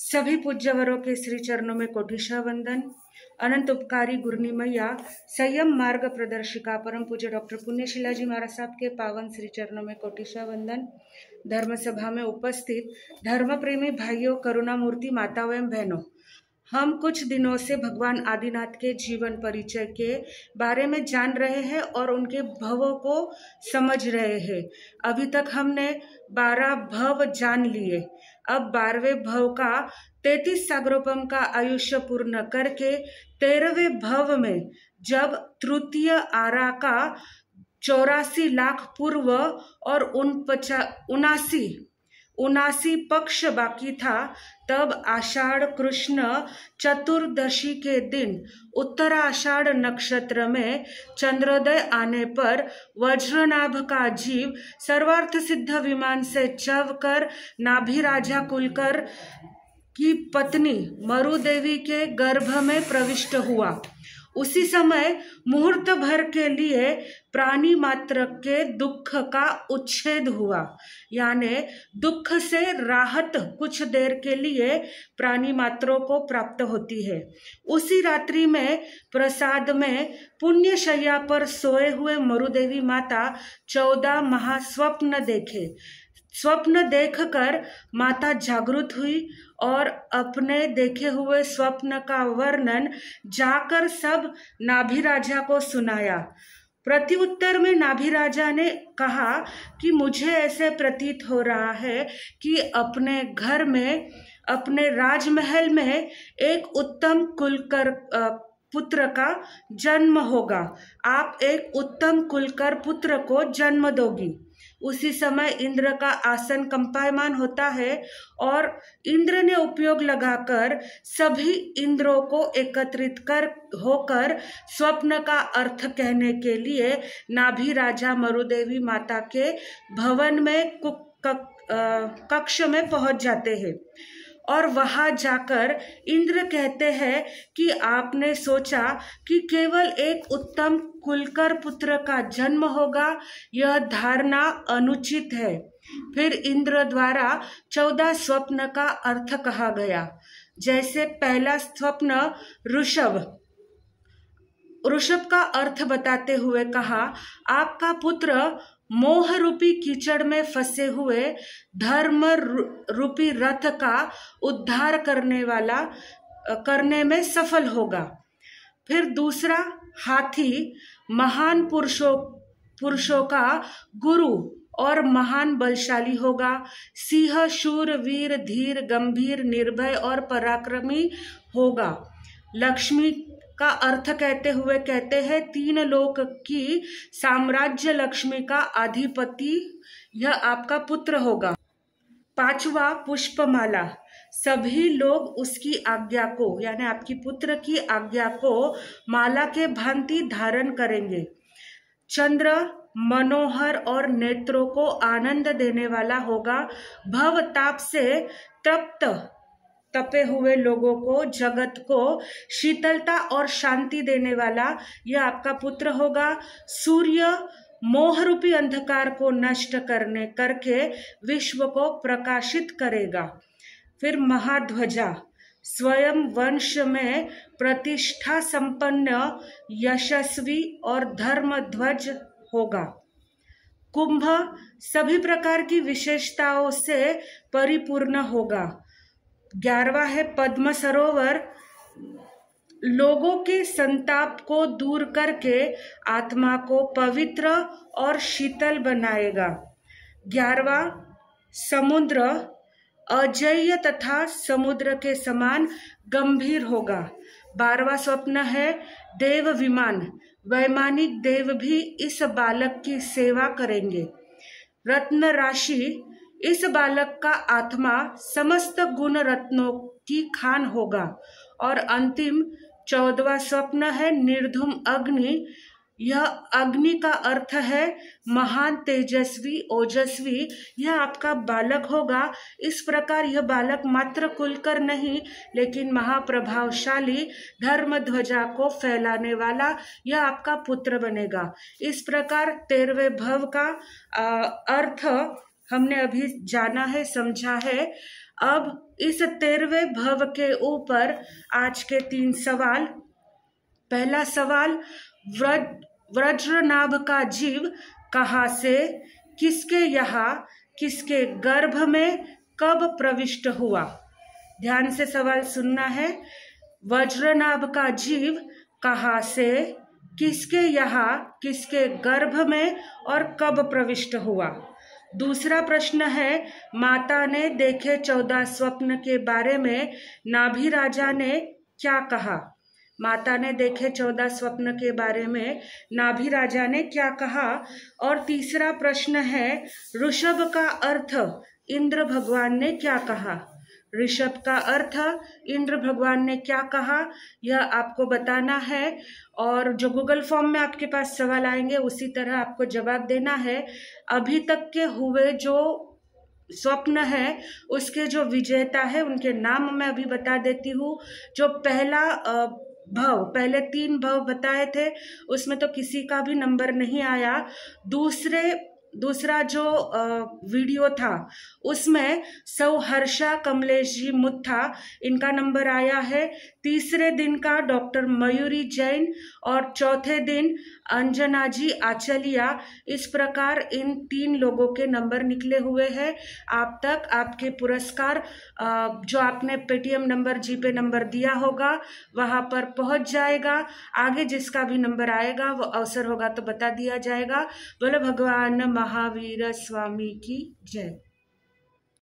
सभी पूज्यवरों के श्री चरणों में कोटिशा वंदन। अनंत उपकारी गुरनी मैया संयम मार्ग प्रदर्शिका परम पूज्य डॉक्टर पुण्यशीला जी महाराज साहब के पावन श्री चरणों में कोटिशा वंदन। धर्म सभा में उपस्थित धर्म प्रेमी भाइयों, करुणा मूर्ति माताओं एवं बहनों, हम कुछ दिनों से भगवान आदिनाथ के जीवन परिचय के बारे में जान रहे हैं और उनके भवों को समझ रहे हैं। अभी तक हमने 12 भव जान लिए। अब 12वें भव का 33 सागरोपम का आयुष्य पूर्ण करके 13वें भव में जब तृतीय आरा का 84 लाख पूर्व और 79 पक्ष बाकी था, तब आषाढ़ कृष्ण चतुर्दशी के दिन उत्तरा आषाढ़ नक्षत्र में चंद्रोदय आने पर वज्रनाभ का जीव सर्वार्थ सिद्ध विमान से चढ़कर नाभि राजा कुलकर की पत्नी मरुदेवी के गर्भ में प्रविष्ट हुआ। उसी समय मुहूर्त भर के लिए प्राणी मात्र के दुख का उच्छेद हुआ, यानी दुख से राहत कुछ देर के लिए प्राणी मात्रों को प्राप्त होती है। उसी रात्रि में प्रसाद में पुण्य शैया पर सोए हुए मरुदेवी माता 14 महास्वप्न देखे। स्वप्न देखकर माता जागृत हुई और अपने देखे हुए स्वप्न का वर्णन जाकर सब नाभि राजा को सुनाया। प्रत्युत्तर में नाभि राजा ने कहा कि मुझे ऐसे प्रतीत हो रहा है कि अपने घर में, अपने राजमहल में एक उत्तम कुलकर पुत्र का जन्म होगा। आप एक उत्तम कुलकर पुत्र को जन्म दोगी। उसी समय इंद्र का आसन कंपायमान होता है और इंद्र ने उपयोग लगाकर सभी इंद्रों को एकत्रित होकर स्वप्न का अर्थ कहने के लिए नाभि राजा मरुदेवी माता के भवन में कक्ष में पहुंच जाते हैं और वहां जाकर इंद्र कहते हैं कि आपने सोचा कि केवल एक उत्तम कुलकर पुत्र का जन्म होगा, यह धारणा अनुचित है। फिर इंद्र द्वारा 14 स्वप्न का अर्थ कहा गया। जैसे पहला स्वप्न ऋषभ का अर्थ बताते हुए कहा, आपका पुत्र मोह रूपी कीचड़ में फंसे हुए धर्म रूपी रथ का उद्धार करने में सफल होगा। फिर दूसरा हाथी महान पुरुषों का गुरु और महान बलशाली होगा। सिंह शूर वीर धीर गंभीर निर्भय और पराक्रमी होगा। लक्ष्मी का अर्थ कहते हुए कहते हैं, 3 लोक की साम्राज्य लक्ष्मी का अधिपति यह आपका पुत्र होगा। 5वां पुष्पमाला, सभी लोग उसकी आज्ञा को, यानी आपकी पुत्र की आज्ञा को माला के भांति धारण करेंगे। चंद्र मनोहर और नेत्रों को आनंद देने वाला होगा। भव ताप से तपे हुए लोगों को, जगत को शीतलता और शांति देने वाला यह आपका पुत्र होगा। सूर्य मोह रूपी अंधकार को नष्ट करके विश्व को प्रकाशित करेगा। फिर महाध्वजा स्वयं वंश में प्रतिष्ठा संपन्न यशस्वी और धर्म ध्वज होगा। कुंभ सभी प्रकार की विशेषताओं से परिपूर्ण होगा। 11वां है पद्म सरोवर, लोगों के संताप को दूर करके आत्मा को पवित्र और शीतल बनाएगा। 11वां समुद्र अजेय तथा समुद्र के समान गंभीर होगा। 12वां स्वप्न है देव विमान, वैमानिक देव भी इस बालक की सेवा करेंगे। रत्न राशि, इस बालक का आत्मा समस्त गुण रत्नों की खान होगा। और अंतिम 14वां स्वप्न है निर्धूम अग्नि, यह अग्नि का अर्थ है महान तेजस्वी ओजस्वी, यह आपका बालक होगा। इस प्रकार यह बालक मात्र कुलकर नहीं, लेकिन महाप्रभावशाली धर्म ध्वजा को फैलाने वाला यह आपका पुत्र बनेगा। इस प्रकार 13वें भव का अर्थ हमने अभी जाना है, समझा है। अब इस 13वें भव के ऊपर आज के 3 सवाल। पहला सवाल, वज्रनाभ का जीव कहाँ से, किसके यहाँ, किसके गर्भ में, कब प्रविष्ट हुआ। ध्यान से सवाल सुनना है। वज्रनाभ का जीव कहाँ से, किसके यहाँ, किसके गर्भ में और कब प्रविष्ट हुआ। दूसरा प्रश्न है, माता ने देखे 14 स्वप्न के बारे में नाभि राजा ने क्या कहा। माता ने देखे 14 स्वप्न के बारे में नाभि राजा ने क्या कहा। और तीसरा प्रश्न है, ऋषभ का अर्थ इंद्र भगवान ने क्या कहा। ऋषभ का अर्थ इंद्र भगवान ने क्या कहा, यह आपको बताना है। और जो गूगल फॉर्म में आपके पास सवाल आएंगे उसी तरह आपको जवाब देना है। अभी तक के हुए जो स्वप्न है उसके जो विजेता है उनके नाम मैं अभी बता देती हूँ। जो पहला भव, पहले 3 भव बताए थे उसमें तो किसी का भी नंबर नहीं आया। दूसरा जो वीडियो था उसमें सौहर्षा कमलेश जी मुत्था, इनका नंबर आया है। तीसरे दिन का डॉक्टर मयूरी जैन और चौथे दिन अंजना जी आचलिया। इस प्रकार इन 3 लोगों के नंबर निकले हुए हैं। आप तक आपके पुरस्कार जो आपने पेटीएम नंबर, जीपे नंबर दिया होगा वहां पर पहुंच जाएगा। आगे जिसका भी नंबर आएगा वो अवसर होगा तो बता दिया जाएगा। बोलो भगवान महावीर स्वामी की जय।